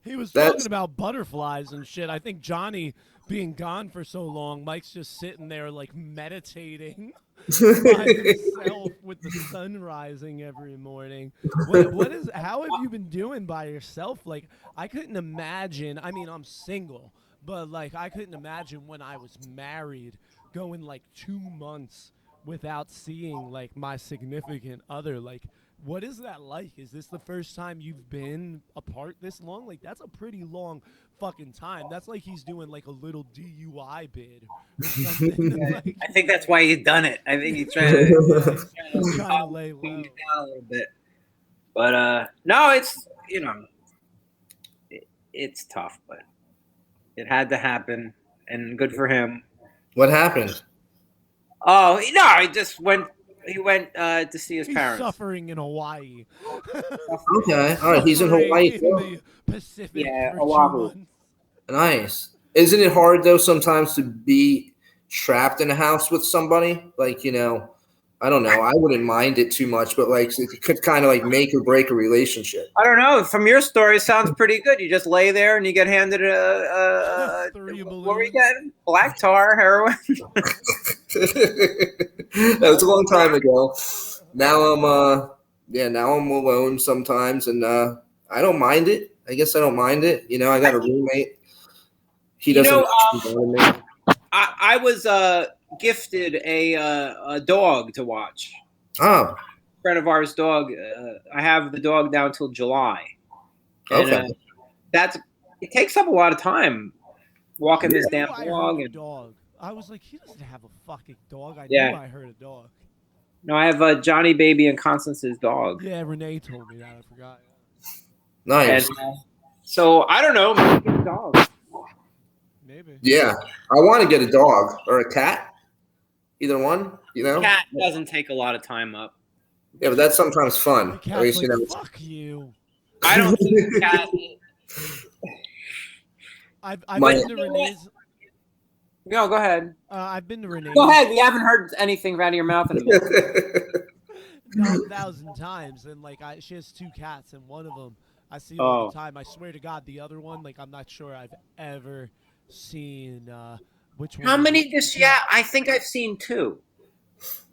He was talking about butterflies and shit. I think Johnny being gone for so long, Mike's just sitting there like meditating by himself with the sun rising every morning. How have you been doing by yourself? Like, I couldn't imagine. I mean, I'm single, but like, I couldn't imagine when I was married going like 2 months without seeing like my significant other. Like, what is that like? Is this the first time you've been apart this long? Like, that's a pretty long fucking time. That's like he's doing like a little DUI bid or something. Like, I think that's why he's done it. I think he's trying to lay low down a little bit. But no, it's it's tough, but it had to happen, and good for him. What happened? Oh no, he just went. He went to see his parents. Suffering in Hawaii. Okay, all right. He's in Hawaii. In the Pacific. Yeah, Oahu. Nice. Isn't it hard though sometimes to be trapped in a house with somebody? Like, I don't know. I wouldn't mind it too much, but like it could kind of like make or break a relationship. I don't know. From your story, it sounds pretty good. You just lay there and you get handed a what were you getting? Black tar, heroin. That was a long time ago. Now I'm alone sometimes, and I don't mind it. I guess I don't mind it. I got a roommate. He doesn't. I was gifted a dog to watch. Oh, a friend of ours' dog. I have the dog down till July. And, okay. It takes up a lot of time walking this damn dog. I was like, he doesn't have a fucking dog. I knew I heard a dog. No, I have Johnny Baby and Constance's dog. Yeah, Renee told me that. I forgot. Nice. And, so I don't know, maybe get a dog. Maybe. Yeah, I want to get a dog or a cat. Either one, Cat doesn't take a lot of time up. Yeah, but that's sometimes fun. At least, fuck you. I don't think the cat. I've been to Renee's. No, go ahead. I've been to Renee's. Go ahead. We haven't heard anything out of your mouth in a minute. 1,000 times, and like she has 2 cats, and one of them I see all the time. I swear to God, the other one, like I'm not sure I've ever seen. Which one? How many does she have? I think I've seen 2.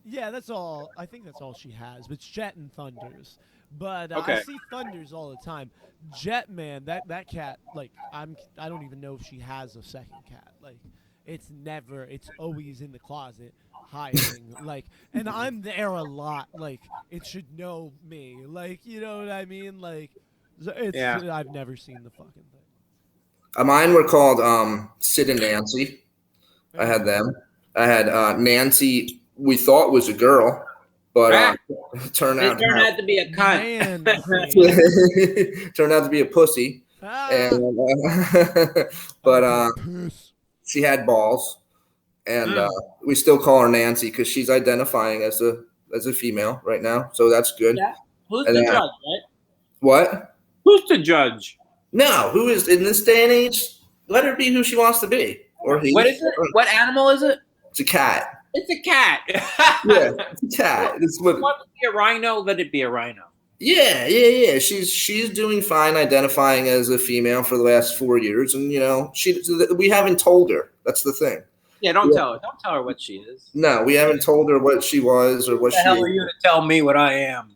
Yeah, that's all. I think that's all she has. But Jet and Thunders. But okay. I see Thunders all the time. Jet, man, that cat. Like I don't even know if she has a second cat. Like it's always in the closet hiding. Like, and I'm there a lot. Like it should know me. Like you know what I mean? Like I've never seen the fucking thing. Mine were called Sid and Nancy. I had them. I had Nancy. We thought was a girl, but it turned out to be a cunt. Turned out to be a pussy. And, but she had balls, and we still call her Nancy because she's identifying as a female right now. So that's good. Yeah. Who's the judge, right? What? Who's the judge? No, who is in this day and age? Let her be who she wants to be. Or he. What is it? What animal is it? It's a cat. It's a cat. Yeah, it's a cat. It's what. Want to be a rhino? Let it be a rhino. Yeah. She's doing fine identifying as a female for the last 4 years, and we haven't told her. That's the thing. Yeah, don't tell her. Don't tell her what she is. No, we haven't told her what she was or what she. The hell are you to tell me what I am?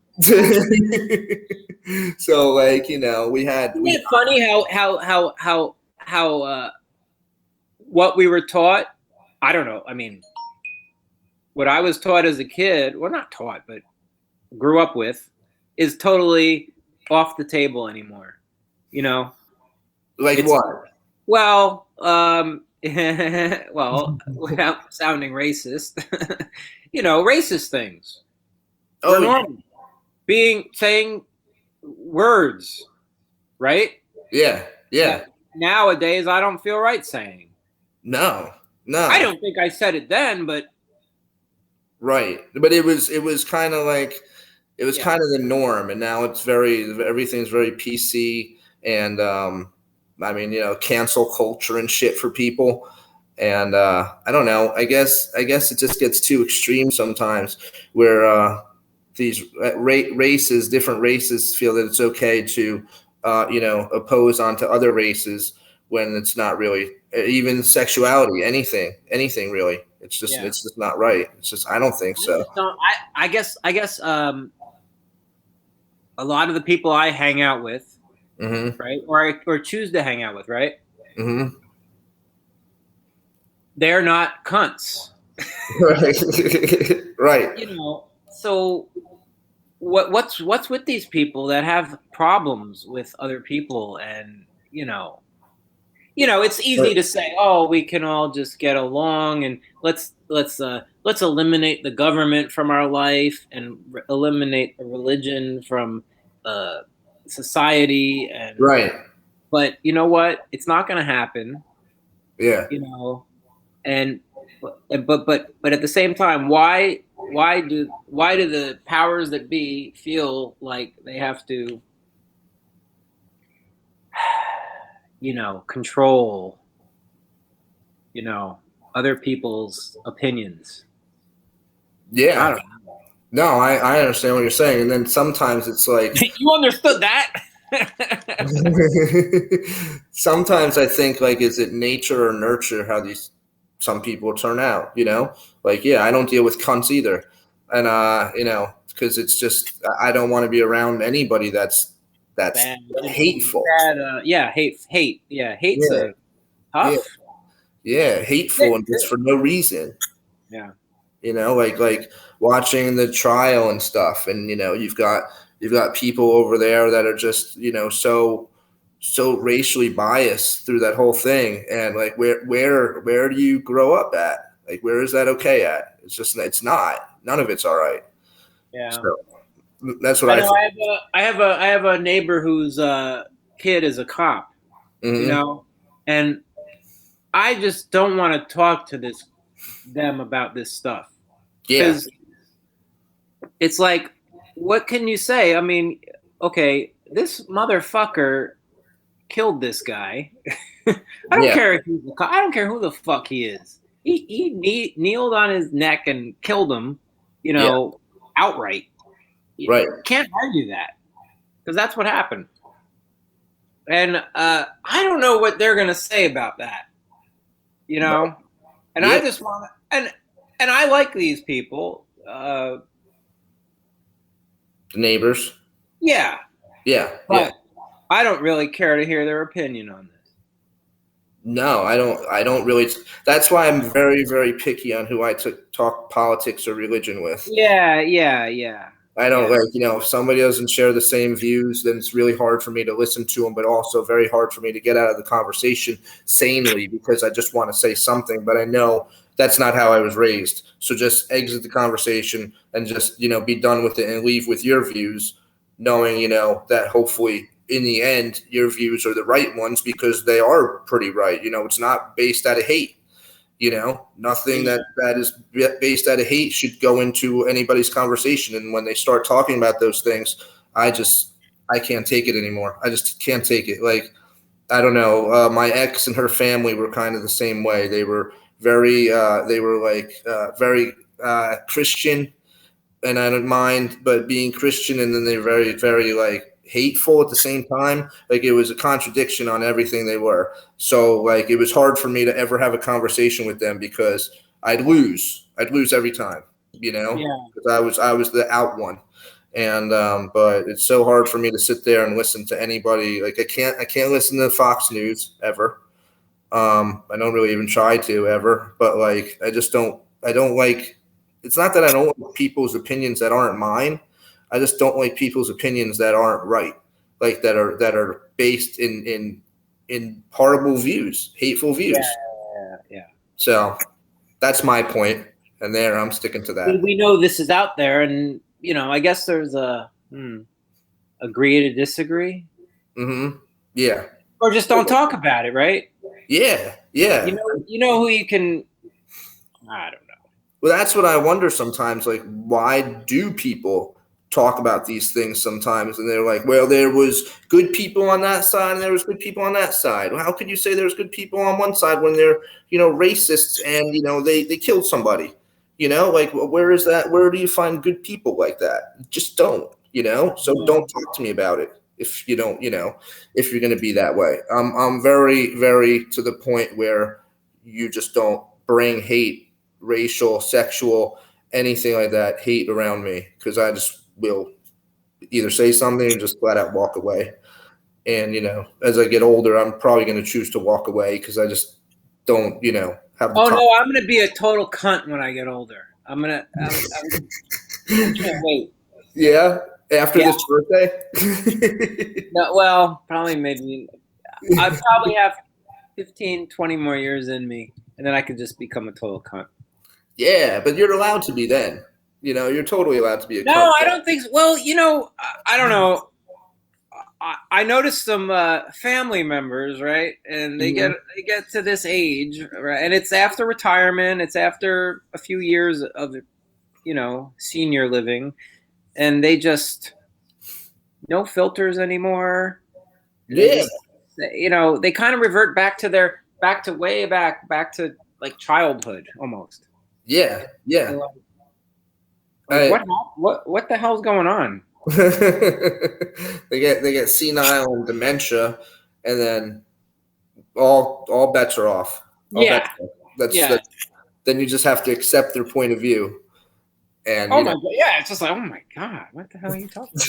So like we had. Isn't it funny how what we were taught? I don't know. I mean, what I was taught as a kid, well, not taught, but grew up with, is totally off the table anymore. Like what? Well, without sounding racist, racist things. Oh, normal. Saying words, right? Yeah. Nowadays, I don't feel right saying. No. I don't think I said it then, but. Right, but it was kind of like kind of the norm, and now everything's very PC, and cancel culture and shit for people, and I don't know. I guess it just gets too extreme sometimes, where these different races feel that it's okay to oppose onto other races when it's not really, even sexuality, anything really. It's just not right. It's just, I don't think so. I guess a lot of the people I hang out with, Mm-hmm. right, or choose to hang out with, right, Mm-hmm. they're not cunts. Right. So what's with these people that have problems with other people, and it's easy to say, oh, we can all just get along, and let's eliminate the government from our life and eliminate a religion from society, and Right. but you know what? It's not going to happen. Yeah. And but at the same time, why do the powers that be feel like they have to control other people's opinions? Yeah. I don't know. No, I understand what you're saying. And then sometimes it's like You understood that. Sometimes I think, like, is it nature or nurture how some people turn out, like, yeah, I don't deal with cunts either. And because it's just, I don't want to be around anybody that's Bad, hateful. Bad, hate. Yeah, hate's tough. Yeah, hateful and just for no reason. Yeah. Like watching the trial and stuff, and you've got people over there that are just so racially biased through that whole thing, and like where do you grow up at? Like, where is that okay at? It's not. None of it's all right. Yeah. So that's what I know. I have a neighbor whose kid is a cop. Mm-hmm. And I just don't want to talk to them about this stuff. Yeah. Because it's like, what can you say? I mean, okay, this motherfucker killed this guy. I don't care if he's a cop. I don't care who the fuck he is. He kneeled on his neck and killed him, outright. Right. You can't argue that, because that's what happened. And I don't know what they're going to say about that, And I just want to, and I like these people. The neighbors. Yeah. Yeah. But I don't really care to hear their opinion on this. No, I don't really. That's why I'm very, very picky on who I talk politics or religion with. Yeah. I don't like, if somebody doesn't share the same views, then it's really hard for me to listen to them, but also very hard for me to get out of the conversation sanely, because I just want to say something, but I know that's not how I was raised. So just exit the conversation and just, be done with it and leave with your views, knowing, that hopefully in the end, your views are the right ones, because they are pretty right. It's not based out of hate. Nothing that is based out of hate should go into anybody's conversation. And when they start talking about those things, I can't take it anymore. I just can't take it. Like, I don't know. My ex and her family were kind of the same way. They were very Christian, and I don't mind, but being Christian, and then they're very, very like hateful at the same time. Like, it was a contradiction on everything they were. So like, it was hard for me to ever have a conversation with them, because I'd lose every time, because I was the out one. And but it's so hard for me to sit there and listen to anybody. Like, I can't listen to Fox News ever. I don't really even try to ever, but like, I don't like, it's not that I don't like people's opinions that aren't mine. I just don't like people's opinions that aren't right, like that are based in horrible views, hateful views. Yeah. So that's my point, and there I'm sticking to that. We know this is out there, and I guess there's a agree to disagree. Mm-hmm. Yeah. Or just don't talk about it, right? Yeah. You know who you can. I don't know. Well, that's what I wonder sometimes. Like, why do people talk about these things sometimes? And they're like, well, there was good people on that side and there was good people on that side. Well, how could you say there's good people on one side when they're, racists and, they killed somebody? Like, where is that? Where do you find good people like that? Just don't, so don't talk to me about it. if you don't, if you're going to be that way. I'm very, very to the point where you just don't bring hate, racial, sexual, anything like that, hate around me, because I just will either say something or just flat out walk away. And, as I get older, I'm probably going to choose to walk away because I just don't, have the Oh, time. no, I'm going to be a total cunt when I get older. I can't wait. Yeah? After this birthday? No, well, maybe. I probably have 15, 20 more years in me, and then I could just become a total cunt. Yeah, but you're allowed to be then. You're totally allowed to be a cunt. No, I don't think so. Well, I don't know. I noticed some family members, right? And they get to this age, right? And it's after retirement. It's after a few years of, senior living. And they just, no filters anymore. Yeah. They kind of revert back to like childhood almost. Yeah, yeah. What the hell's going on? they get senile and dementia, and then all bets are off. Then you just have to accept their point of view. And my God, yeah, it's just like, oh my God, what the hell are you talking about?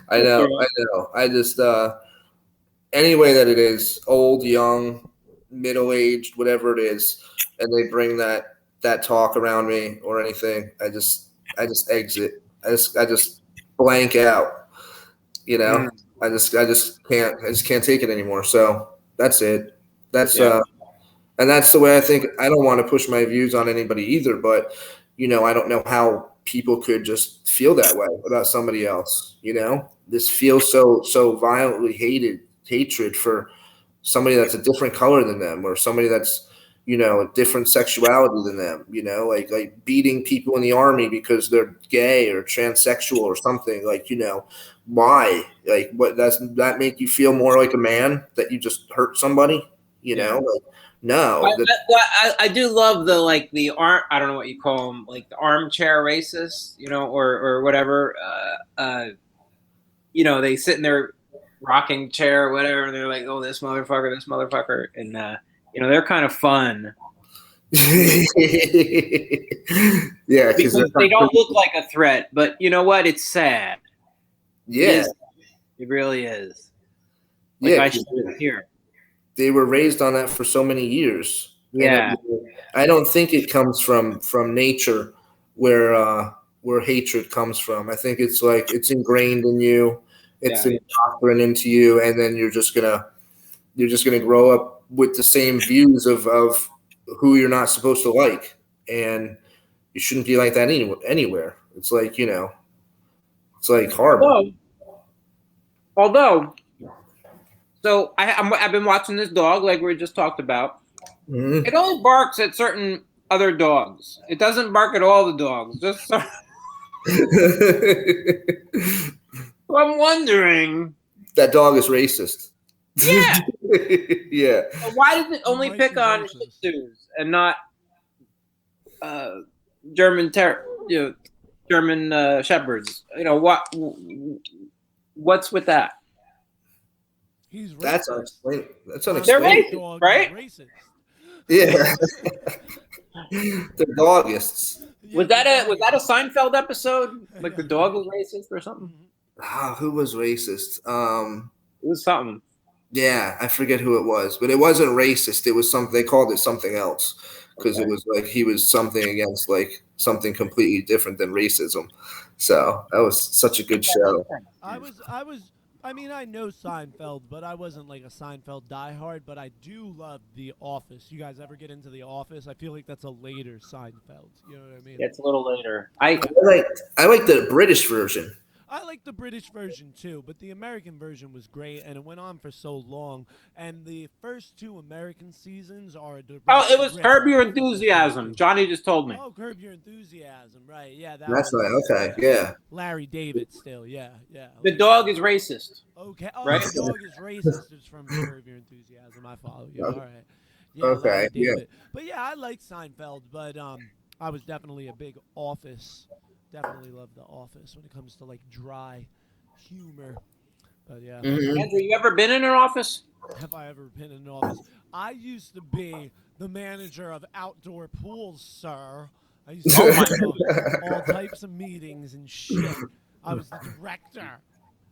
I know. I just any way that it is, old, young, middle-aged, whatever it is, and they bring that talk around me or anything, I just exit. I just blank out. I just can't take it anymore. So that's it. And that's the way I think. I don't want to push my views on anybody either, but I don't know how people could just feel that way about somebody else. This feels so violently hatred for somebody that's a different color than them, or somebody that's a different sexuality than them, like beating people in the army because they're gay or transsexual or something, like, why? Like, what, that make you feel more like a man that you just hurt somebody, like, no. I do love the arm, I don't know what you call them, like the armchair racists, or whatever, they sit in their rocking chair or whatever, and they're like, oh, this motherfucker, and, they're kind of fun. Yeah, because they don't look like a threat, but you know what? It's sad. Yeah, it really is. Like, I should live here. They were raised on that for so many years. Yeah, I don't think it comes from nature, where hatred comes from. I think it's like it's ingrained in you. It's indoctrinated into you, and then you're just gonna grow up with the same views of who you're not supposed to like, and you shouldn't be like that anywhere. It's like, it's like horrible. Although, so I've been watching this dog, like we just talked about. Mm-hmm. It only barks at certain other dogs. It doesn't bark at all the dogs. Just so. So I'm wondering. That dog is racist. Yeah. Yeah. So why does it only pick on Shih Tzus and not German shepherds? What's with that? He's racist. That's unexplained. They're racist, right? Racist. Yeah. They're dogists. Was that a Seinfeld episode? Like the dog was racist or something? Who was racist? It was something. Yeah, I forget who it was, but it wasn't racist. It was something, they called it something else, because it was like he was something against like something completely different than racism. So that was such a good show. I mean, I know Seinfeld, but I wasn't like a Seinfeld diehard, but I do love The Office. You guys ever get into The Office? I feel like that's a later Seinfeld. You know what I mean? Yeah, it's a little later. I like the British version. I like the British version too, but the American version was great, and it went on for so long. And the first two American seasons are it was Curb Your Enthusiasm. Johnny just told me. Oh, Curb Your Enthusiasm, right? Yeah, that's right. Okay, yeah. Larry David, still, yeah. The dog is racist. Okay, right? The dog is racist. It's from Curb Your Enthusiasm. I follow you. All right. Yeah, okay. Yeah. But yeah, I like Seinfeld, but I was definitely a big Office. Definitely love The Office when it comes to like dry humor. But yeah. Mm-hmm. Andrew, you ever been in an office? Have I ever been in an office? I used to be the manager of outdoor pools, sir. I used to all types of meetings and shit. I was the director.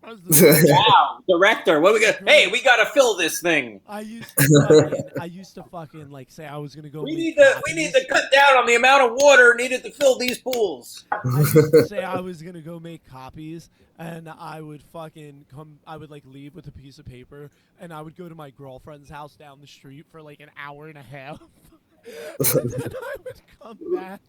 Wow, director. What we got? Hey, we got to fill this thing. I used to fucking like say I was gonna go. We need to cut down on the amount of water needed to fill these pools. I used to say I was gonna go make copies, and I would fucking come. I would like leave with a piece of paper, and I would go to my girlfriend's house down the street for like an hour and a half. And then I would come back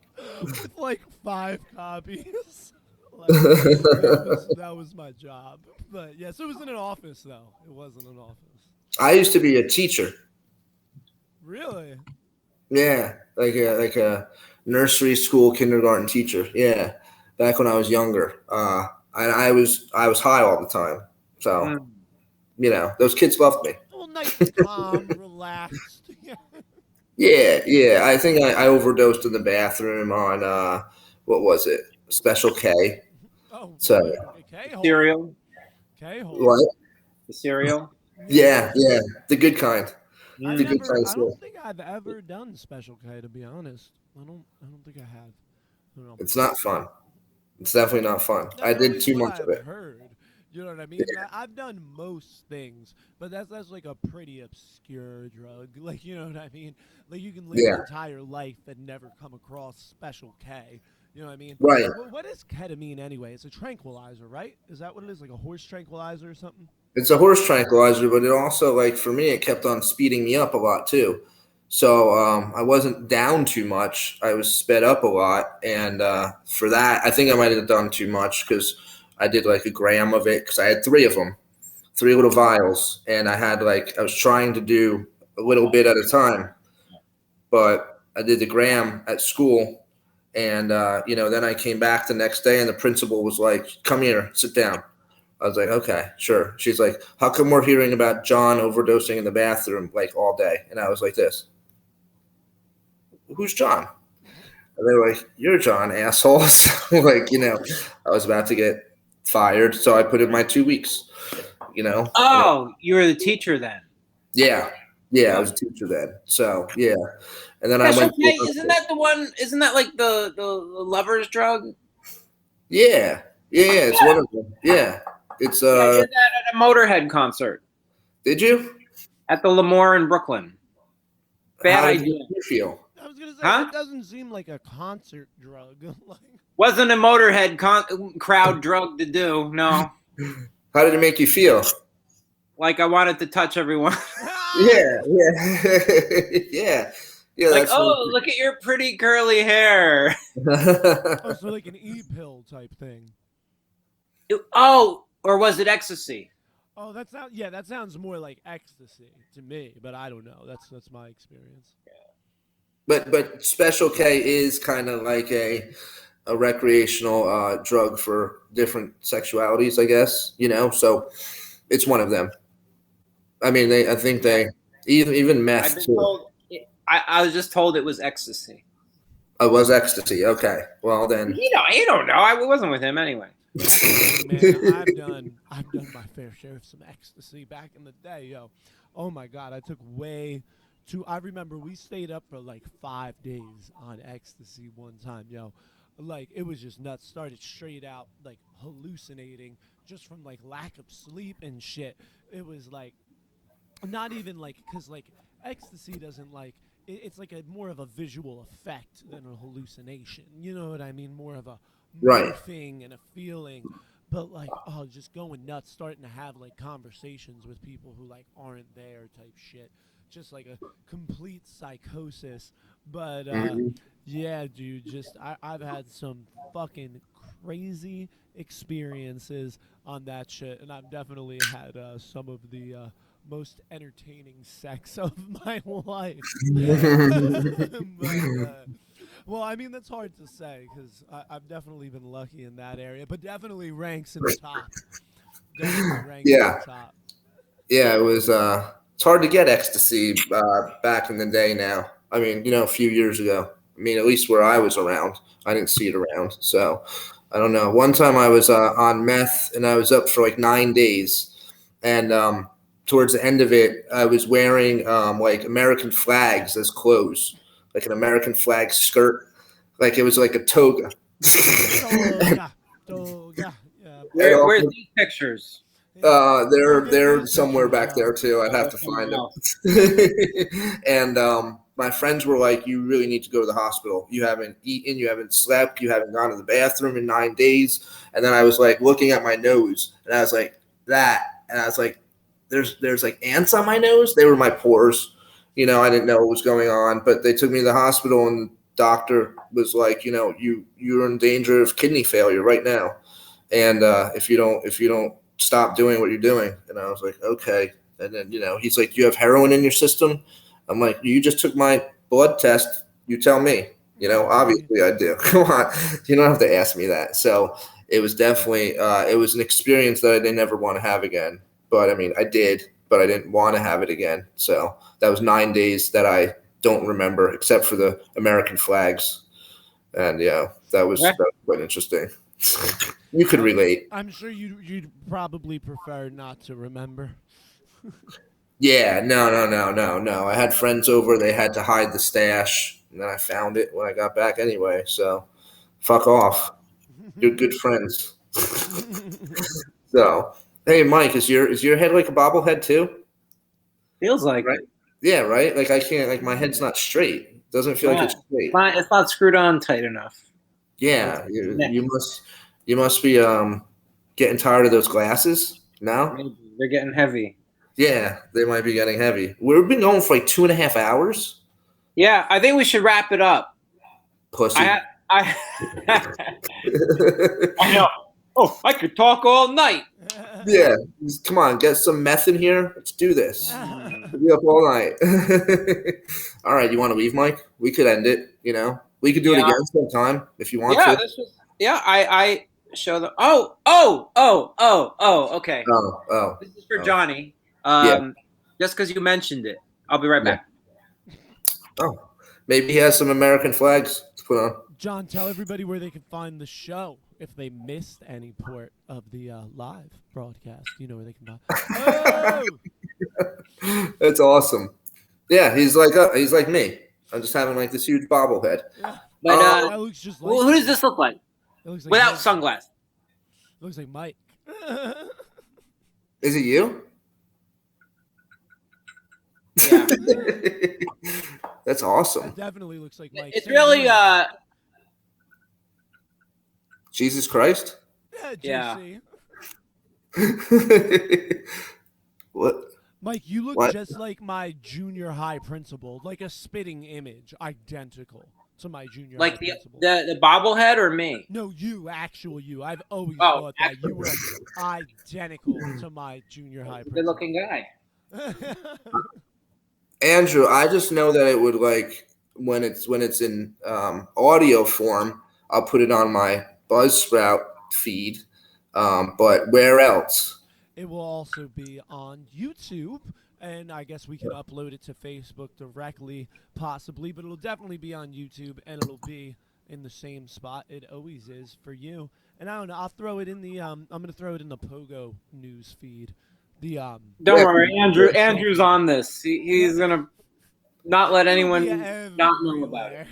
with like 5 copies. Like, that was my job. But yes, it was in an office though. It wasn't an office. I used to be a teacher. Really? Yeah, like a nursery school kindergarten teacher. Yeah, back when I was younger. And I was high all the time. So, those kids loved me. Well, nice, calm, relaxed. Yeah. I think I overdosed in the bathroom on what was it? Special K. Oh, so cereal. What? The cereal. Yeah, the good kind. I don't think I've ever done Special K, to be honest. I don't think I have. I don't know. It's not fun. It's definitely not fun. I did too much of it. You know what I mean? Yeah. I've done most things, but that's like a pretty obscure drug. Like, you know what I mean? Like, you can live your entire life and never come across Special K. You know what I mean? Right. What is ketamine anyway? It's a tranquilizer, right? Is that what it is? Like a horse tranquilizer or something? It's a horse tranquilizer, but it also, like, for me, it kept on speeding me up a lot too. So I wasn't down too much. I was sped up a lot. And for that, I think I might have done too much because I did like a gram of it because I had 3 of them, 3 little vials. And I was trying to do a little bit at a time. But I did the gram at school. And, then I came back the next day and the principal was like, come here, sit down. I was like, okay, sure. She's like, how come we're hearing about John overdosing in the bathroom like all day? And I was like this. Who's John? And they were like, you're John, assholes. Like, I was about to get fired. So I put in my 2 weeks, Oh, you were the teacher then? Yeah, I was a teacher then. So, yeah. And then I went. Isn't that the one? Isn't that like the lover's drug? Yeah. It's one of them. Yeah, it's. I did that at a Motorhead concert. Did you? At the Lemoore in Brooklyn. Bad idea. How did you feel? I was gonna say it doesn't seem like a concert drug. Wasn't a Motorhead crowd drug to do. No. How did it make you feel? Like I wanted to touch everyone. Yeah. Yeah, like, look at your pretty curly hair. So like an e-pill type thing. Or was it ecstasy? Oh, that sounds more like ecstasy to me, but I don't know. That's my experience. Yeah. But Special K is kind of like a recreational drug for different sexualities, I guess. So it's one of them. I mean, I think they even meth too. I was just told it was ecstasy. Oh, it was ecstasy. Okay. Well, then. You don't know. I wasn't with him anyway. Man, I've done my fair share of some ecstasy back in the day, yo. Oh my God, I took I remember we stayed up for like 5 days on ecstasy one time, yo. Like, it was just nuts. Started straight out like hallucinating just from like lack of sleep and shit. It was like not even like, because like ecstasy doesn't like, it's like more of a visual effect than a hallucination. You know what I mean? More of a morphing and a feeling. But like, just going nuts, starting to have like conversations with people who like aren't there type shit. Just like a complete psychosis. But yeah, dude, I've had some fucking crazy experiences on that shit. And I've definitely had some of the most entertaining sex of my life. But, well, I mean, that's hard to say because I've definitely been lucky in that area, but definitely ranks in the top. Yeah, it was. It's hard to get ecstasy back in the day now. I mean, a few years ago. I mean, at least where I was around, I didn't see it around. So, I don't know. One time I was on meth and I was up for like 9 days, and towards the end of it, I was wearing like American flags as clothes, like an American flag skirt, like it was like a toga. Toga. Yeah. Where's these pictures? They're somewhere back there too. I'd have to find them. And my friends were like, "You really need to go to the hospital. You haven't eaten, you haven't slept, you haven't gone to the bathroom in 9 days." And then I was like looking at my nose, and I was like, "That," and I was like, "There's like ants on my nose." They were my pores. You know, I didn't know what was going on, but they took me to the hospital, and the doctor was like, "You're in danger of kidney failure right now, and if you don't stop doing what you're doing." And I was like, "Okay." And then he's like, "Do you have heroin in your system?" I'm like, "You just took my blood test. You tell me." Obviously I do. Come on, you don't have to ask me that. So it was definitely it was an experience that I didn't ever want to have again. But I mean, I did, but I didn't want to have it again. So that was 9 days that I don't remember, except for the American flags. And that was quite interesting. You could relate. I'm sure you'd probably prefer not to remember. Yeah, no. I had friends over. They had to hide the stash, and then I found it when I got back anyway. So, fuck off. You're good friends. So, hey, Mike, is your head like a bobblehead too? Feels like Right. it. Yeah, right. Like I can't. Like my head's not straight. It doesn't feel like it's straight. It's not screwed on tight enough. Yeah, you must be getting tired of those glasses now. Maybe. They're getting heavy. Yeah, they might be getting heavy. We've been going for like 2.5 hours. Yeah, I think we should wrap it up. Pussy. I know. Oh, I could talk all night. Yeah, come on, get some meth in here. Let's do this. We'll be up all night. All right, you want to leave, Mike? We could end it. We could do it again sometime if you want to. I show them. Oh, okay. Oh. This is for Johnny. Just because you mentioned it. I'll be right back. Oh, maybe he has some American flags to put on. John, tell everybody where they can find the show if they missed any part of the live broadcast. You know where they can find. Oh! That's awesome. Yeah, he's like me. I'm just having like this huge bobblehead. Yeah. But That looks just like who does this look like? It looks like Without Mike. sunglasses. It looks like Mike. Is it you? Yeah. That's awesome. It definitely looks like Mike. It's really Jesus Christ. Yeah. What? Mike, you look What? just like my junior high principal, like a spitting image, identical to my junior high principal. the bobblehead or me? No, actual you. I've always thought that you were identical to my junior high principal. Good-looking guy. Andrew, I just know that it would like when it's in audio form, I'll put it on my Buzzsprout feed. But where else? It will also be on YouTube, and I guess we can upload it to Facebook directly, possibly, but it'll definitely be on YouTube, and it'll be in the same spot it always is for you. And I don't know, I'll throw it in the I'm gonna throw it in the PoGo news feed. Don't worry, Andrew's on this. He's gonna not let anyone not know about it.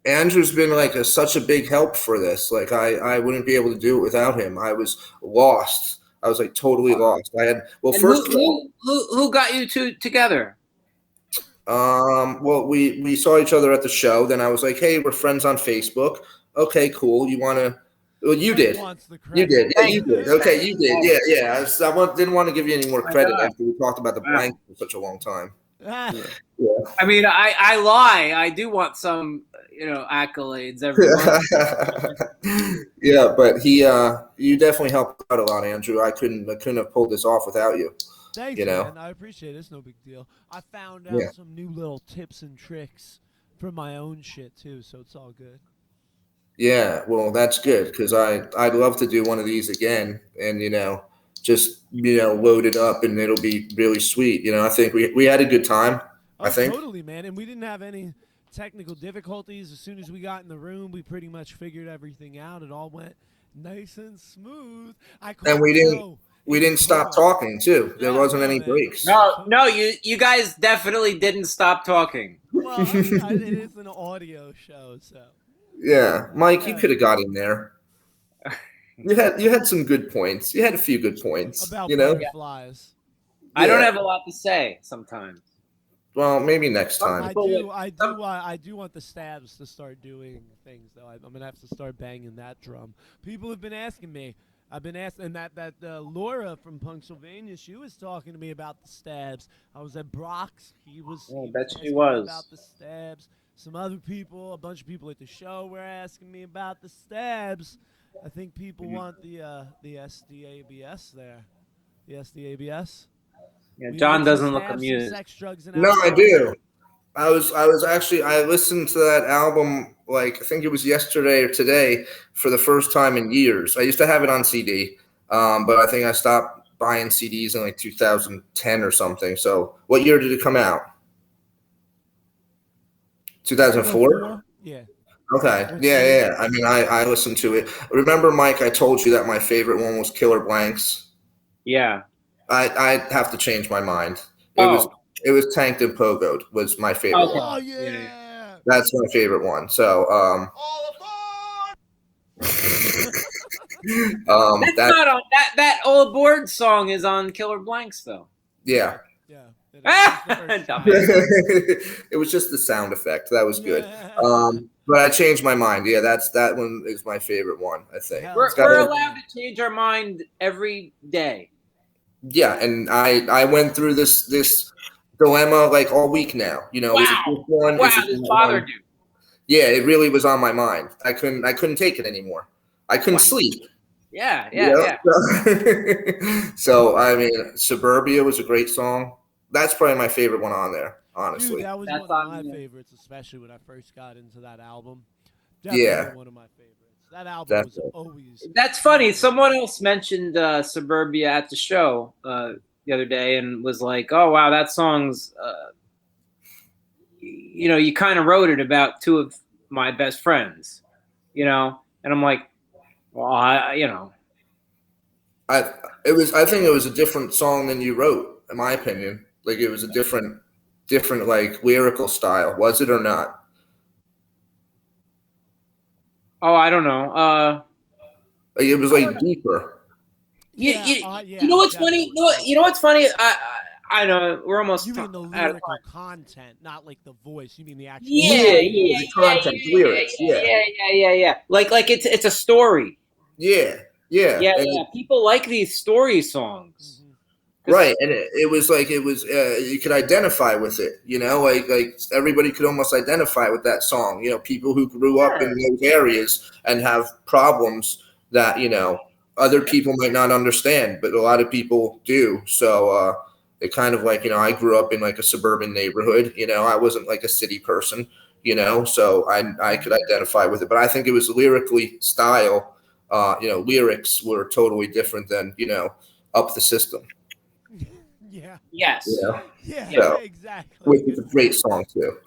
Andrew's been like such a big help for this. Like I wouldn't be able to do it without him. I was lost. I was like totally lost. I had who got you two together? Well, we saw each other at the show. Then I was like, hey, we're friends on Facebook. Okay, cool. You want to? Well, you did. You did. Yeah, you did. Okay, you did. Yeah. I didn't want to give you any more credit after we talked about the blank for such a long time. Yeah. I mean, I lie. I do want some, accolades every month. Yeah, but you definitely helped out a lot, Andrew. I couldn't have pulled this off without you. Thanks, man. I appreciate it. It's no big deal. I found out some new little tips and tricks for my own shit too, so it's all good. Yeah, well, that's good because I'd love to do one of these again, and just load it up, and it'll be really sweet. I think we had a good time. I think totally, man, and we didn't have any technical difficulties. As soon as we got in the room, we pretty much figured everything out. It all went nice and smooth. And we didn't stop talking too. There wasn't any breaks. No, you guys definitely didn't stop talking. Well, it is an audio show, so. Yeah, Mike, you could have got in there. You had some good points. You had a few good points. About butterflies. I don't have a lot to say sometimes. Well, maybe next time. I do want the Stabs to start doing things though. I'm gonna have to start banging that drum. People have been asking me. I've been asking that Laura from Pennsylvania. She was talking to me about the Stabs. I was at Brock's. He was. Oh, I bet she asking was. me about the Stabs. Some other people, a bunch of people at the show, were asking me about the Stabs. I think people want the SDABS there. The SDABS. Yeah, John doesn't look amused. Sex, drugs, and No, I do. I was actually, I listened to that album I think it was yesterday or today for the first time in years. I used to have it on CD, but I think I stopped buying CDs in 2010 or something. So what year did it come out? 2004? Yeah. Okay. Yeah. I mean, I listened to it. Remember, Mike, I told you that my favorite one was Killer Blanks. Yeah. I have to change my mind. It was Tanked and Pogoed was my favorite one. Oh yeah. That's my favorite one. So that's not on that All Aboard song is on Killer Blanks though. Yeah. Yeah. It was just the sound effect. That was good. But I changed my mind. Yeah, that one is my favorite one, I think. We're allowed to change our mind every day. Yeah, and I went through this dilemma all week now. Wow, this bothered you. Yeah, it really was on my mind. I couldn't take it anymore. I couldn't sleep. Yeah. So I mean, Suburbia was a great song. That's probably my favorite one on there, honestly. Dude, that was one of my favorites, especially when I first got into that album. Definitely one of my favorites. That album was always. That's funny. Someone else mentioned Suburbia at the show the other day and was like, "Oh wow, that song's." You kind of wrote it about two of my best friends, and I'm like, well, I think it was a different song than you wrote, in my opinion. It was a different lyrical style. Was it or not? Oh, I don't know. It was deeper. You know what's funny? You know what's funny? I know we're almost. You mean the lyrical content, not the voice. You mean the actual. The content, lyrics. Yeah. Like it's a story. Yeah. People like these story songs. Right, and it was you could identify with it, everybody could almost identify with that song. People who grew up in those areas and have problems that other people might not understand, but a lot of people do. So it kind of I grew up in a suburban neighborhood. I wasn't a city person. So I could identify with it. But I think it was lyrically style. Lyrics were totally different than Up the System. Yeah. Yes. Yeah, exactly. Which is a great song too.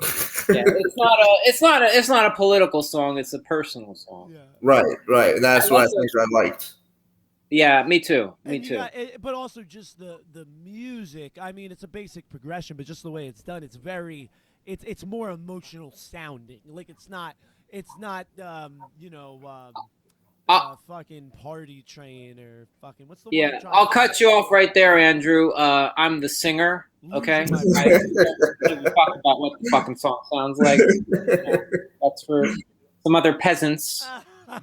It's not a political song. It's a personal song. Yeah. Right. And that's what I think I liked. Yeah, me too. But also just the music. I mean, it's a basic progression, but just the way it's done, it's more emotional sounding. It's not fucking Party Train or fucking what's the one? Yeah, I'll cut you off right there, Andrew. I'm the singer. Okay, I don't talk about what the fucking song sounds like. That's for some other peasants'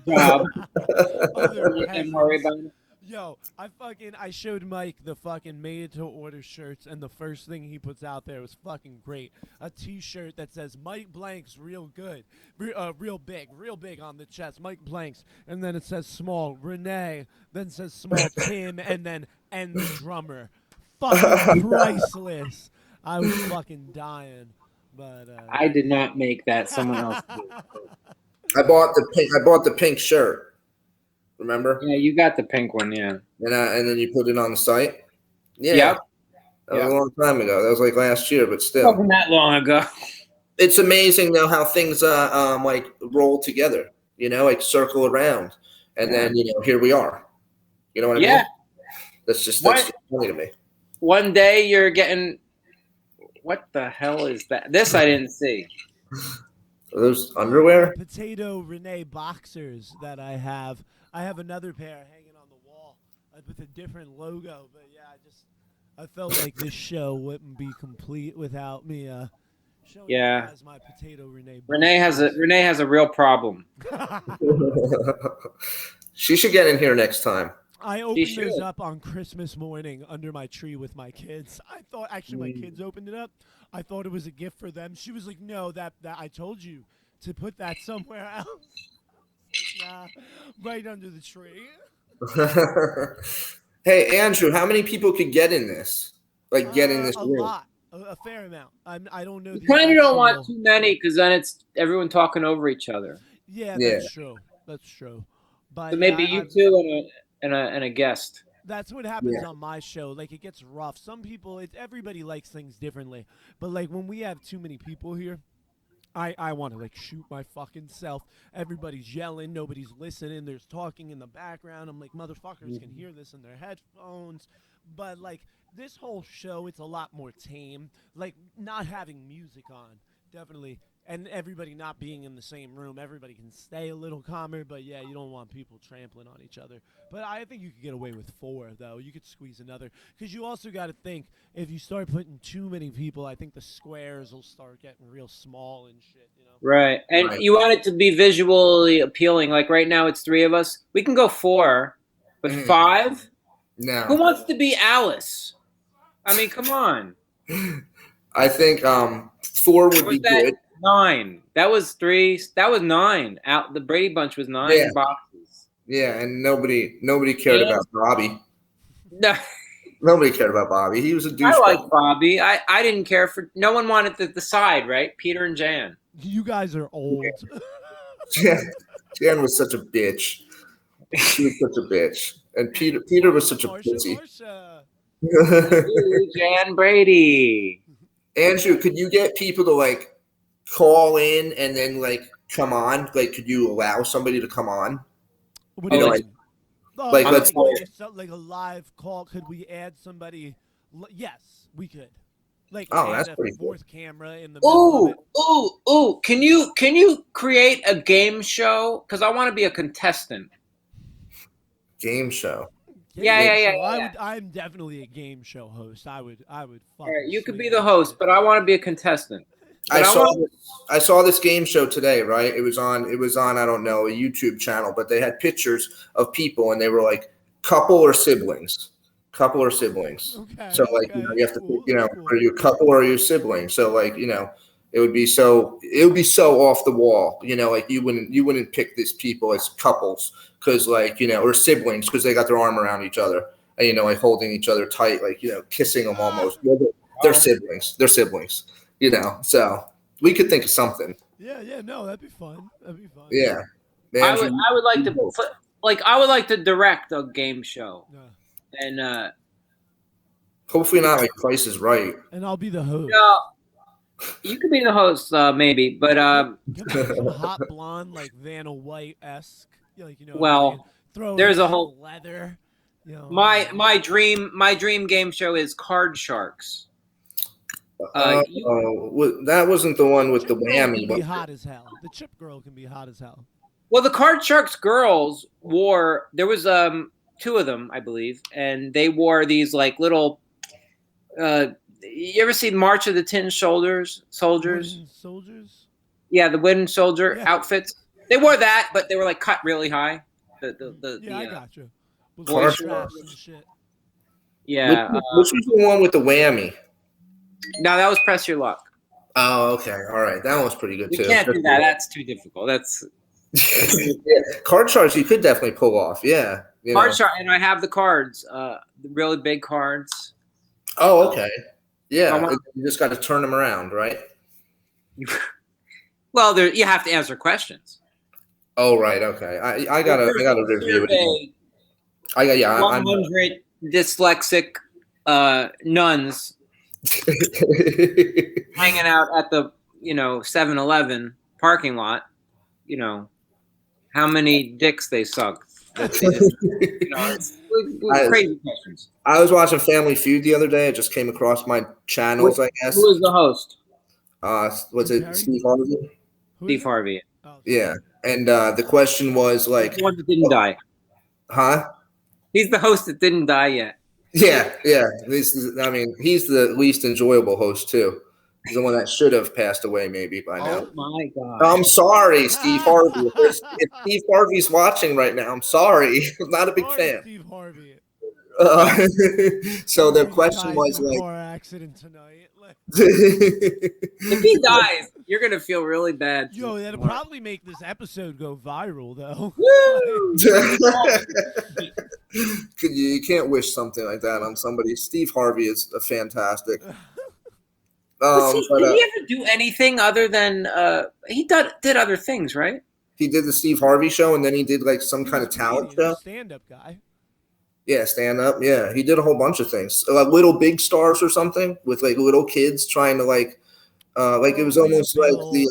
job. Don't worry about it. Yo, I showed Mike the fucking made-to-order shirts, and the first thing he puts out there was fucking great. A T-shirt that says Mike Blanx, real good, real big on the chest, Mike Blanx, and then it says small Renee, then says small Tim, and the drummer. Fucking priceless. I was fucking dying, but I did not make that. Someone else did. I bought the pink shirt. Remember? Yeah, you got the pink one, yeah. And then you put it on the site? Yeah. Yep. That was a long time ago. That was last year, but still. Wasn't that long ago. it's amazing though how things like roll together, like circle around, and then here we are. You know what I mean? That's just funny to me. One day you're getting, what the hell is that? This I didn't see. Are those underwear? Potato Renee boxers that I have. I have another pair hanging on the wall with a different logo, but yeah, I felt like this show wouldn't be complete without me showing you guys my Potato Renee boxers. Renee has a real problem. She should get in here next time. I opened those up on Christmas morning under my tree with my kids. I thought actually my kids opened it up. I thought it was a gift for them. She was like, "No, that I told you to put that somewhere else." Nah, right under the tree. Hey, Andrew, how many people could get in this? Like get in this room? A lot, a fair amount. I don't know. You kind of don't want too many because then it's everyone talking over each other. Yeah, that's true. That's true. But so maybe you two and a guest. That's what happens on my show. Like, it gets rough. Some people, everybody likes things differently. But, like, when we have too many people here, I want to, like, shoot my fucking self. Everybody's yelling. Nobody's listening. There's talking in the background. I'm like, motherfuckers can hear this in their headphones. But, like, this whole show, it's a lot more tame. Like, not having music on, definitely. And everybody not being in the same room, everybody can stay a little calmer. But, yeah, you don't want people trampling on each other. But I think you could get away with 4, though. You could squeeze another. Because you also got to think, if you start putting too many people, I think the squares will start getting real small and shit, Right. And you want it to be visually appealing. Like, right now it's 3 of us. We can go 4, but 5? No. Who wants to be Alice? I mean, come on. I think 4 would be good. 9. That was 3. That was 9. The Brady Bunch was 9 boxes. Yeah, and nobody cared about Bobby. No. Nobody cared about Bobby. He was a douchebag. I like Bobby. I didn't care for. No one wanted the side, right? Peter and Jan. You guys are old. Jan was such a bitch. She was such a bitch, and Peter was such a pussy. Jan Brady. Andrew, could you get people to like call in and then like come on? Like, could you allow somebody to come on? What do you mean? Let's like a live call. Could we add somebody? Yes, we could. Like, that's add pretty a 4th cool. camera in the middle of it. Ooh! Can you create a game show? Because I want to be a contestant. Game show. Yeah. I'm definitely a game show host. I would. All right, you could be the host, but I want to be a contestant. I saw this game show today, right? It was on I don't know, a YouTube channel, but they had pictures of people and they were like couple or siblings. Okay, so like you have to pick, are you a couple or are you a sibling? So like, it would be so off the wall, like you wouldn't pick these people as couples because like, or siblings because they got their arm around each other and like holding each other tight, like, kissing them almost. They're siblings. So we could think of something. Yeah, no, that'd be fun. Yeah. I would like to I would like to direct a game show. Yeah. And hopefully not like Price is Right. And I'll be the host. No, you could be the host, maybe, but hot blonde like Vanna White-esque, like Well, there's a whole leather. My dream game show is Card Sharks. That wasn't the one with the whammy. Can be hot as hell. The chip girl can be hot as hell. Well, the Card Sharks girls wore. There was 2 of them, I believe, and they wore these like little. You ever see March of the Tin Soldiers? Soldiers? Yeah, the wooden soldier outfits. They wore that, but they were like cut really high. I got you. Shit. Yeah. Which was the one with the whammy? No, that was Press Your Luck. Oh, okay. All right. That one's pretty good, too. You can't do that. That's too difficult. That's Card Sharks you could definitely pull off. Yeah. Card Shark, and I have the cards, the really big cards. Oh, okay. Yeah. You just got to turn them around, right? Well, you have to answer questions. Oh, right. Okay. I got to review it. 100 dyslexic nuns hanging out at the 7-Eleven parking lot, how many dicks they sucked. That they didn't, it's crazy questions. I was watching Family Feud the other day. It just came across my channels, I guess. Who is the host? Was it Steve Harvey? Steve Harvey. Oh, yeah. And the question was like, the one that didn't die. Huh? He's the host that didn't die yet. Yeah. He's the least enjoyable host too. He's the one that should have passed away maybe by now. Oh my God! I'm sorry, Steve Harvey. If Steve Harvey's watching right now, I'm sorry. I'm not a big fan. Steve Harvey. So the question was like, car accident tonight. If he dies, you're gonna feel really bad. Yo, that'll probably make this episode go viral, though. You can't wish something like that on somebody. Steve Harvey is a fantastic. Did he ever do anything other than he did other things, right? He did the Steve Harvey show, and then he did like some kind of talent show. Stand-up guy. Yeah, stand up. Yeah, he did a whole bunch of things, like Little Big Stars or something, with like little kids trying to like it was almost like the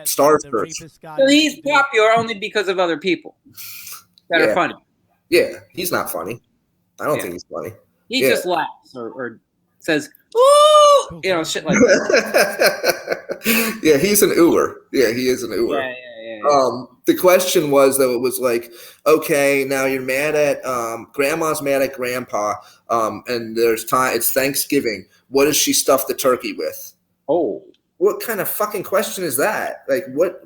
Star Search. So he's popular only because of other people that are funny. Yeah, he's not funny. I don't think he's funny. He just laughs or says, "Ooh," shit like that. Yeah, he's an ooer. Yeah, he is an ooer. Yeah. The question was, though, it was like, okay, now you're mad at grandma's mad at grandpa, and it's Thanksgiving. What does she stuff the turkey with? Oh, what kind of fucking question is that? Like, what?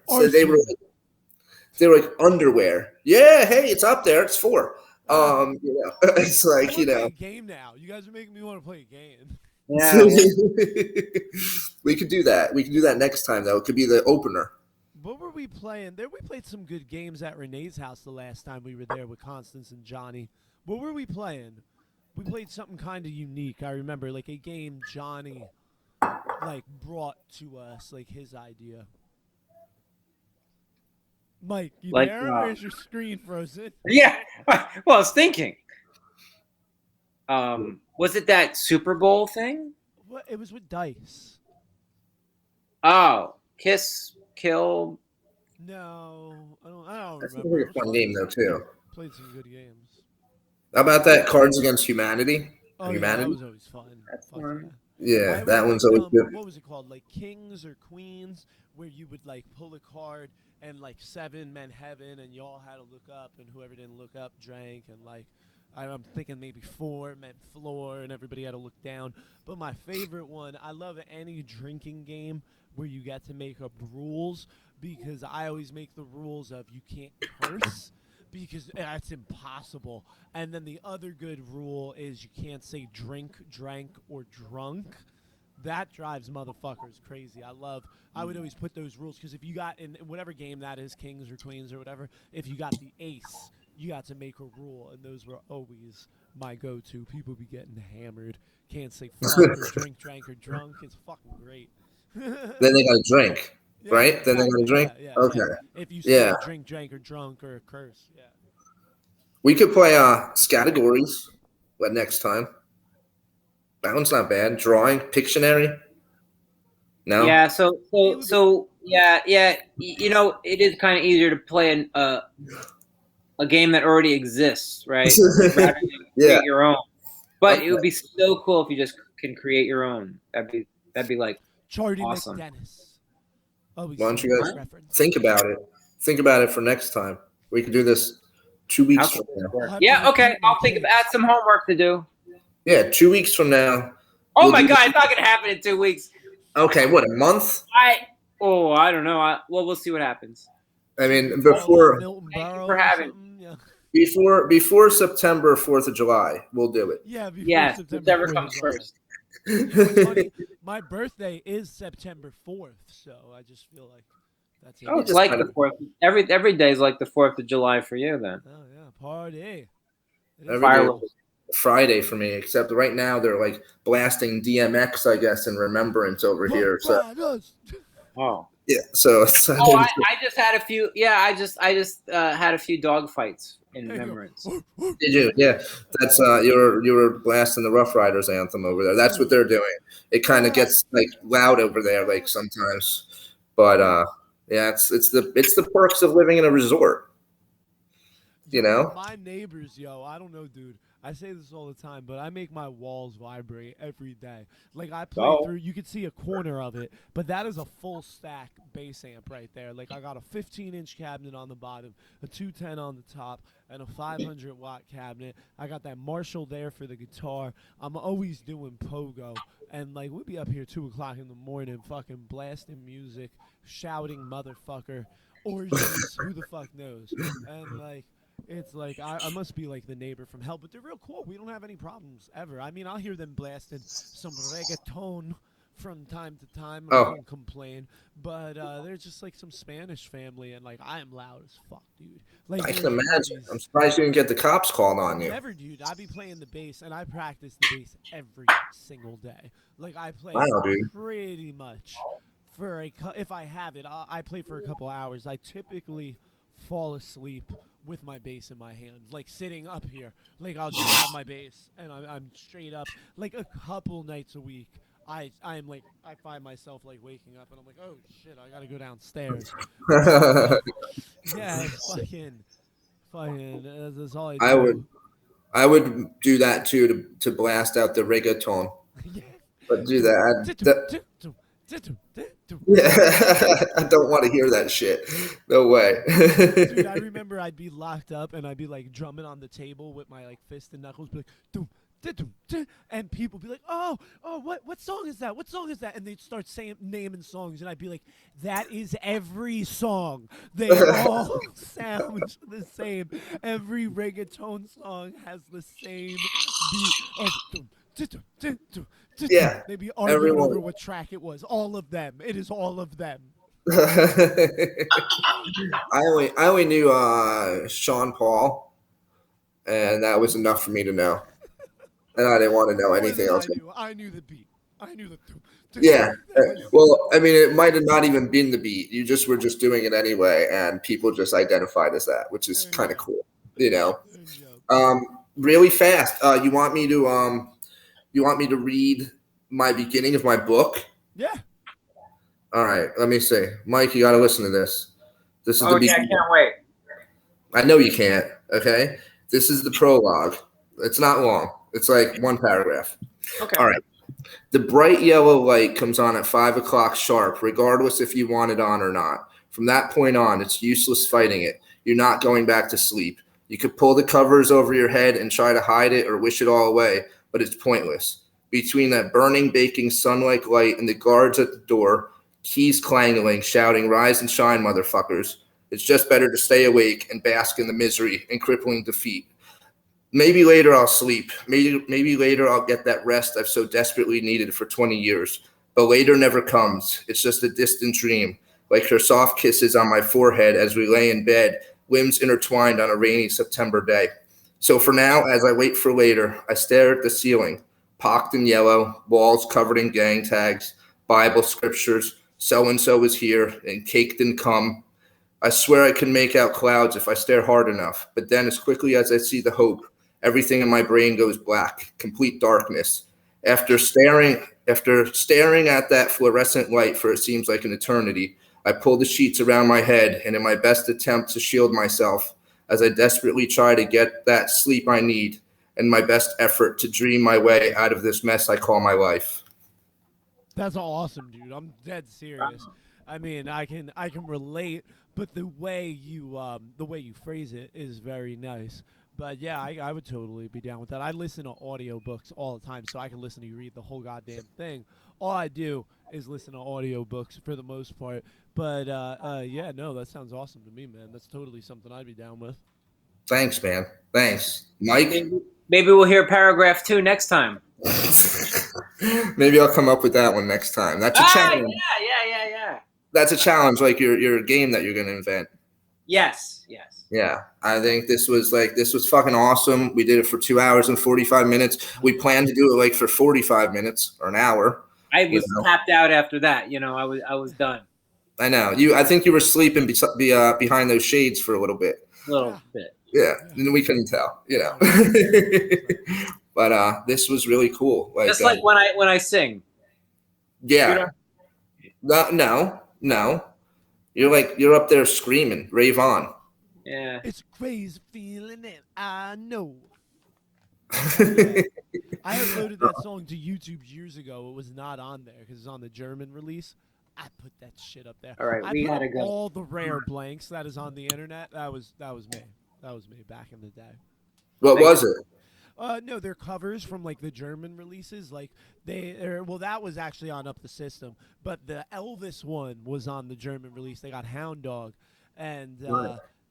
So they were like underwear. Yeah, hey, it's up there. It's 4. It's like play a game now. You guys are making me want to play a game. Yeah. We could do that. We can do that next time, though. It could be the opener. What were we playing? We played some good games at Renee's house the last time we were there with Constance and Johnny. What were we playing? We played something kind of unique. I remember, like a game Johnny brought to us, like his idea. Mike, you there? Where's your screen frozen? Yeah. Well, I was thinking. Was it that Super Bowl thing? What? It was with dice. Oh, Kiss. Kill. No, I don't That's remember. a fun game though too. Played some good games. How about that Cards Against Humanity? Oh, Humanity? Yeah, that was always fun. That's fun. Yeah, that one's always good. What was it called? Like Kings or Queens, where you would like pull a card and like 7 meant heaven, and you all had to look up, and whoever didn't look up drank, and like I'm thinking maybe 4 meant floor, and everybody had to look down. But my favorite one, I love any drinking game where you get to make up rules, because I always make the rules of you can't curse because that's impossible. And then the other good rule is you can't say drink, drank, or drunk. That drives motherfuckers crazy. I would always put those rules, because if you got in whatever game that is, Kings or Queens or whatever, if you got the ace, you got to make a rule, and those were always my go-to. People be getting hammered. Can't say fuck or drink, drank, or drunk. It's fucking great. Then they got to drink, right? Exactly. Then they got to drink? Yeah, okay. Yeah. If you say drink, drank, or drunk, or curse, We could play categories next time. That one's not bad. Drawing, Pictionary. No? Yeah, so yeah. It is kind of easier to play a game that already exists, right? Rather than create your own. But it would be so cool if you just can create your own. That'd be like Charlie awesome. McDennis. Why don't you guys think about it? Think about it for next time. We can do this 2 weeks from now. Yeah, okay. I'll add some homework to do. Yeah, 2 weeks from now. Oh my God, it's not gonna happen in 2 weeks. Okay, what, a month? I don't know. We'll see what happens. I mean, before thank you for having. Before September 4th of July, we'll do it. Yeah, September comes first. Funny, my birthday is September 4th, so I just feel like that's it. Oh, it's like the 4th. Every day is like the 4th of July for you, then. Oh yeah, party. Friday for me, except right now they're like blasting DMX, I guess, in remembrance over here. So, oh yeah. So, I just had a few. Yeah, I just had a few dog fights in remembrance. Did you? Yeah, that's you were blasting the Rough Riders anthem over there. That's what they're doing. It kind of gets like loud over there, like sometimes. But yeah, it's the perks of living in a resort. You know, my neighbors, yo, I don't know, dude. I say this all the time, but I make my walls vibrate every day. Like I play through, you can see a corner of it, but that is a full stack bass amp right there. Like I got a 15-inch cabinet on the bottom, a 210 on the top, and a 500-watt cabinet. I got that Marshall there for the guitar. I'm always doing pogo, and like we'd be up here 2 o'clock in the morning, fucking blasting music, shouting motherfucker, orgies, who the fuck knows, and like. It's like I must be like the neighbor from hell, but they're real cool. We don't have any problems ever. I mean, I'll hear them blasting some reggaeton from time to time. I don't complain, but they're just like some Spanish family, and like I am loud as fuck, dude. Like I can imagine. I'm surprised you didn't get the cops called on you. Never, dude. I be playing the bass, and I practice the bass every single day. Like I play pretty much for if I have it, I play for a couple hours. I typically fall asleep with my bass in my hands, like sitting up here. Like I'll just have my bass and I'm straight up. Like a couple nights a week, I'm like I find myself like waking up and I'm like, oh shit, I gotta go downstairs. Yeah, fucking. That's all I do. I would do that too to blast out the reggaeton. But do that. Yeah, I don't want to hear that shit. No way. Dude, I remember I'd be locked up and I'd be like drumming on the table with my like fist and knuckles, be like, doom, doom, doom, and people be like, oh, what song is that? What song is that? And they'd start naming songs, and I'd be like, that is every song. They all sound the same. Every reggaeton song has the same beat of doom, doom, doom, doom. Yeah, they be arguing over what track it was. All of them. It is all of them. I only knew Sean Paul, and that was enough for me to know. And I didn't want to know anything else. I knew the beat. I knew the. Yeah. Well, I mean, it might have not even been the beat. You just were just doing it anyway, and people just identified as that, which is kind of cool. You know. Really fast. You want me to read my beginning of my book? Yeah. All right. Let me see. Mike, you got to listen to this. This is the beginning. I can't wait. I know you can't. Okay. This is the prologue. It's not long. It's like one paragraph. Okay. All right. The bright yellow light comes on at 5 o'clock sharp, regardless if you want it on or not. From that point on, it's useless fighting it. You're not going back to sleep. You could pull the covers over your head and try to hide it or wish it all away, but it's pointless. Between that burning, baking, sun-like light and the guards at the door, keys clanging, shouting, rise and shine, motherfuckers. It's just better to stay awake and bask in the misery and crippling defeat. Maybe later I'll sleep. Maybe later I'll get that rest I've so desperately needed for 20 years. But later never comes. It's just a distant dream, like her soft kisses on my forehead as we lay in bed, limbs intertwined on a rainy September day. So for now, as I wait for later, I stare at the ceiling, pocked in yellow, walls covered in gang tags, Bible scriptures, so-and-so is here, and caked in cum. I swear I can make out clouds if I stare hard enough, but then as quickly as I see the hope, everything in my brain goes black, complete darkness. After staring at that fluorescent light for it seems like an eternity, I pull the sheets around my head, and in my best attempt to shield myself, as I desperately try to get that sleep I need, and my best effort to dream my way out of this mess I call my life. That's awesome, dude. I'm dead serious. I mean, I can relate, but the way you phrase it is very nice. But yeah, I would totally be down with that. I listen to audiobooks all the time, so I can listen to you read the whole goddamn thing. All I do is listen to audiobooks for the most part. But yeah, no, that sounds awesome to me, man. That's totally something I'd be down with. Thanks, man. Thanks. Mike? Maybe we'll hear paragraph 2 next time. Maybe I'll come up with that one next time. That's a challenge. Yeah. That's a challenge, like your game that you're going to invent. Yes. Yeah, I think this was fucking awesome. We did it for 2 hours and 45 minutes. We planned to do it like for 45 minutes or an hour. I was tapped out after that. I was done. I know. I think you were sleeping behind those shades for a little bit. A little bit. Yeah, and we couldn't tell, you know. But this was really cool. Like, just like when I sing. Yeah. No. You're up there screaming, rave on. Yeah. It's crazy feeling it. I know. I uploaded that song to YouTube years ago. It was not on there because it's on the German release. I put that shit up there. All right, I we put gotta up go. all the rare blanks that is on the internet. That was me. That was me back in the day. What was it? No, they're covers from like the German releases. Like that was actually on Up the System, but the Elvis one was on the German release. They got Hound Dog, and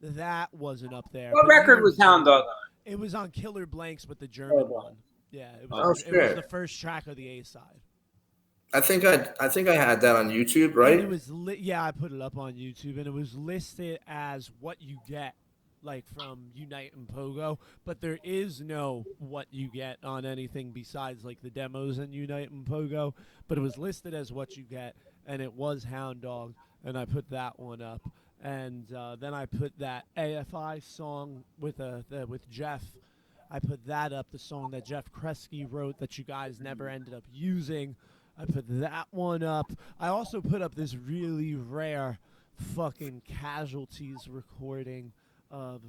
that wasn't up there. What record was Hound Dog on? It was on Killer Blanks, but the German one. Yeah, it was the first track of the A side. I think I had that on YouTube, right? And it was I put it up on YouTube, and it was listed as what you get, like from Unite and PoGo, but there is no what you get on anything besides like the demos in Unite and PoGo. But it was listed as what you get, and it was Hound Dog, and I put that one up, and then I put that AFI song with Jeff. I put that up, the song that Jeff Kresge wrote that you guys never ended up using. I put that one up. I also put up this really rare fucking Casualties recording of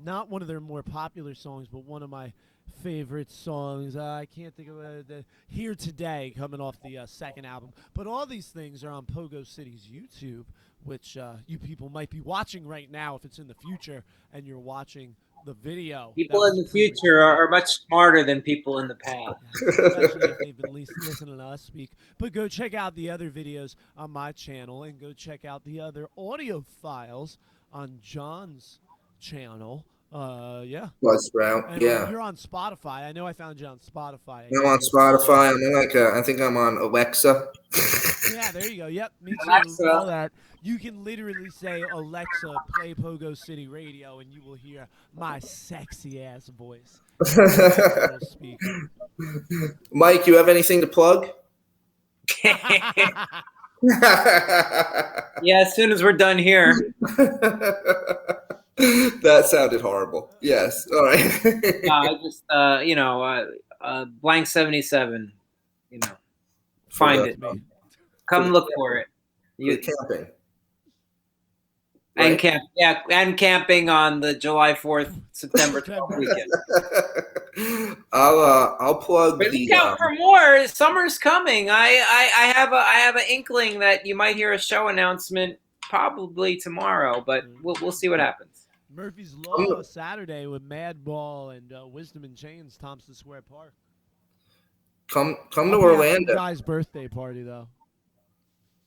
not one of their more popular songs, but one of my favorite songs. I can't think of it. Here Today, coming off the second album. But all these things are on PoGo City's YouTube, which you people might be watching right now if it's in the future and you're watching the video. People in the future are much smarter than people in the past. Especially if they've been listening to us speak. But go check out the other videos on my channel, and go check out the other audio files on John's channel. Buzzsprout. And Yeah. you're on Spotify. I know I found you on Spotify. I'm on Spotify. I think I'm on Alexa. Yeah, there you go. Yep, me too. Alexa. All that. You can literally say, Alexa, play PoGo City Radio, and you will hear my sexy ass voice. Mike, you have anything to plug? Yeah, as soon as we're done here. That sounded horrible. Yes. All right. I just, Blank 77, find it. Come look for it. Camping. And and camping on the July 4th, September 12th weekend. I'll plug but look out for more. Summer's coming. I have an inkling that you might hear a show announcement probably tomorrow, but we'll see what happens. Murphy's Law Saturday with Madball and Wisdom and Chains, Thompson Square Park. Come to Orlando. Guy's birthday party though.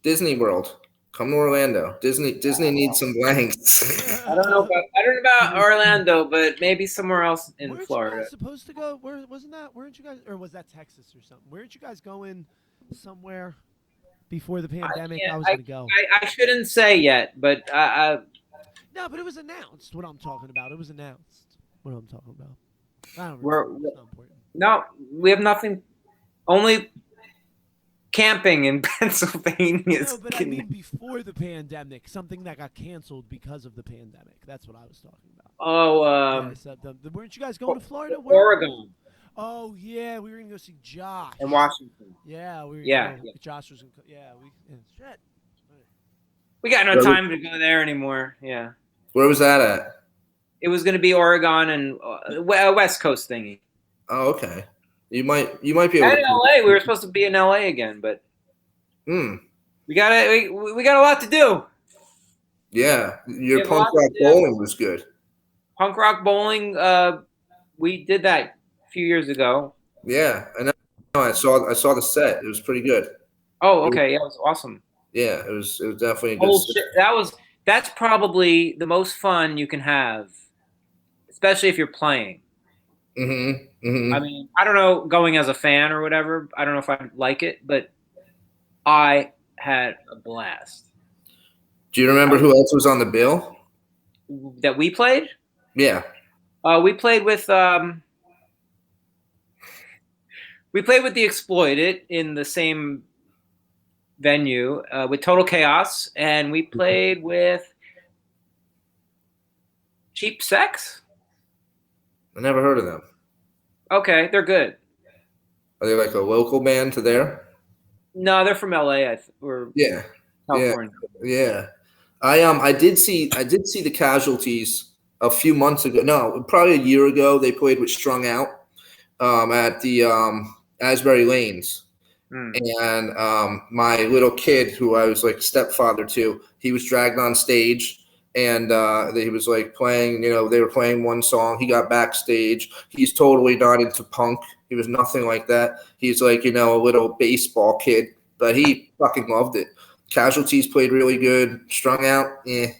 Disney World. Come to Orlando. Disney needs some blanks. I don't know about Orlando, but maybe somewhere else in Florida. You guys supposed to go? Weren't you guys, or was that Texas or something? Weren't you guys going somewhere before the pandemic? I was gonna go. I shouldn't say yet, but no, but it was announced. What I'm talking about. It was announced. What I'm talking about. I don't remember. No, we have nothing. Only camping in Pennsylvania. No, but I mean before the pandemic, something that got canceled because of the pandemic. That's what I was talking about. Oh, weren't you guys going to Florida? Oregon. Oh yeah, we were gonna go see Josh in Washington. Yeah, we were. Yeah. Josh was. Shit. We got no time to go there anymore. Yeah. Where was that at? It was going to be Oregon and West Coast thingy. Oh, okay. You might be able. And in LA, we were supposed to be in LA again, but we got a lot to do. Yeah, your punk rock bowling was good. Punk rock bowling, we did that a few years ago. Yeah, and I saw the set. It was pretty good. Oh, okay, yeah, it was awesome. Yeah, it was definitely a good set. That's probably the most fun you can have, especially if you're playing. Mm-hmm. Mm-hmm. I mean, I don't know, going as a fan or whatever, I don't know if I like it, but I had a blast. Do you remember who else was on the bill? That we played? Yeah. We played with the Exploited in the same venue with Total Chaos, and we played with Cheap Sex. I never heard of them. Okay, they're good. Are they like a local band to there? No, they're from LA or California. Yeah. I did see the Casualties a few months ago. No, probably a year ago. They played with Strung Out at the Asbury Lanes. And my little kid, who I was like stepfather to, he was dragged on stage. And he was like playing, they were playing one song. He got backstage. He's totally not into punk. He was nothing like that. He's like, a little baseball kid, but he fucking loved it. Casualties played really good. Strung Out, not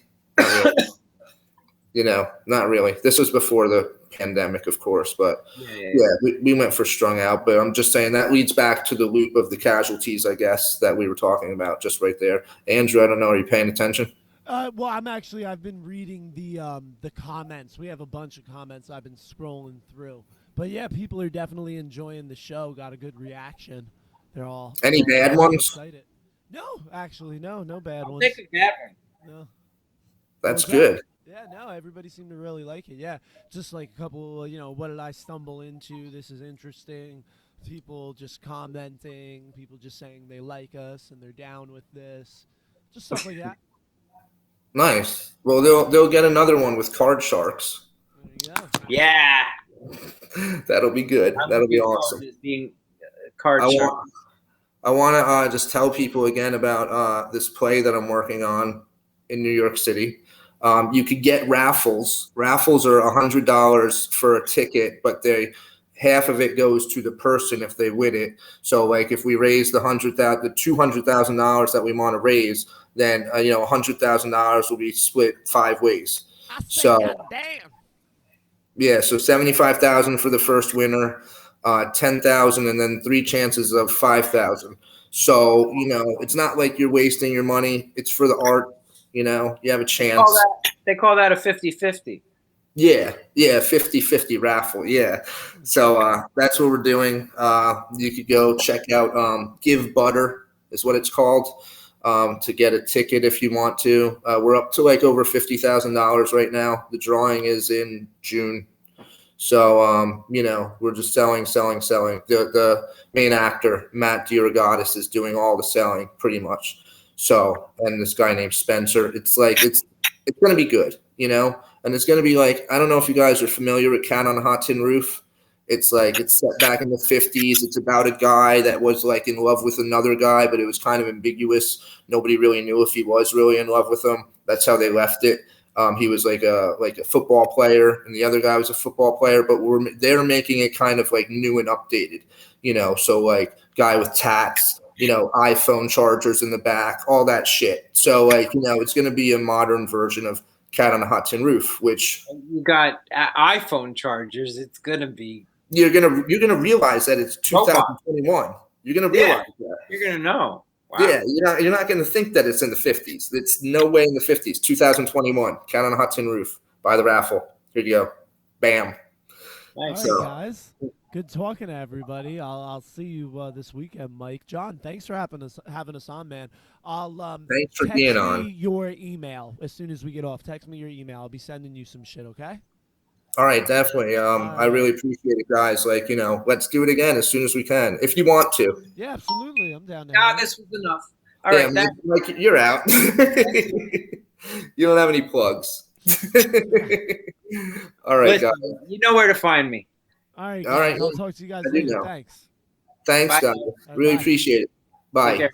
really. Not really. This was before the pandemic, of course, but we went for Strung Out. But I'm just saying that leads back to the loop of the Casualties, I guess, that we were talking about just right there. Andrew, I don't know. Are you paying attention? Well, I've been reading the comments. We have a bunch of comments I've been scrolling through. But yeah, people are definitely enjoying the show. Got a good reaction. They're all any bad ones? Excited. No, actually, no bad ones. Take a bad one. No. That's good. Yeah, no, everybody seemed to really like it. Yeah, just like a couple, what did I stumble into? This is interesting. People just commenting. People just saying they like us and they're down with this. Just stuff like that. Nice. Well, they'll get another one with Card Sharks. There you go. Yeah. That'll be good. That'll be awesome. Being Card Sharks. I want to just tell people again about this play that I'm working on in New York City. You could get raffles. Raffles are $100 for a ticket, but half of it goes to the person if they win it. So, like, if we raise the $200,000 that we want to raise, then $100,000 will be split 5 ways. So, damn. Yeah, so $75,000 for the first winner, $10,000, and then 3 chances of $5,000. So it's not like you're wasting your money. It's for the art. You have a chance. They call that a 50-50. Yeah, 50-50 raffle. Yeah, so that's what we're doing. You could go check out Give Butter is what it's called. To get a ticket if you want to. We're up to like over $50,000 right now. The drawing is in June. So, we're just selling. The main actor, Matt DeRogatis, is doing all the selling pretty much. So, and this guy named Spencer, it's going to be good, and it's going to be like, I don't know if you guys are familiar with Cat on a Hot Tin Roof. It's set back in the 50s. It's about a guy that was like in love with another guy, but it was kind of ambiguous. Nobody really knew if he was really in love with him. That's how they left it. He was like a football player, and the other guy was a football player, but they're making it kind of like new and updated, So like guy with tats, iPhone chargers in the back, all that shit. So like it's going to be a modern version of Cat on a Hot Tin Roof, which you got iPhone chargers. It's going to be. You're gonna realize that it's 2021. You're gonna realize that. You're gonna know. Wow. Yeah, you're not gonna think that it's in the 50s. It's no way in the 50s. 2021. Count on a Hot Tin Roof. Buy the raffle. Here you go. Bam. Nice. All right, guys. Good talking to everybody. I'll see you this weekend, Mike. John, thanks for having us on, man. Thanks for being on. Text me your email as soon as we get off. Text me your email. I'll be sending you some shit. Okay. All right, definitely. I really appreciate it, guys. Like, let's do it again as soon as we can, if you want to. Yeah, absolutely. I'm down there. Nah, this was enough. All right, Mike, you're out. You don't have any plugs. All right, listen, guys. You know where to find me. All right. All right. I'll talk to you guys later. Thanks. Thanks, guys. Really appreciate it. Bye.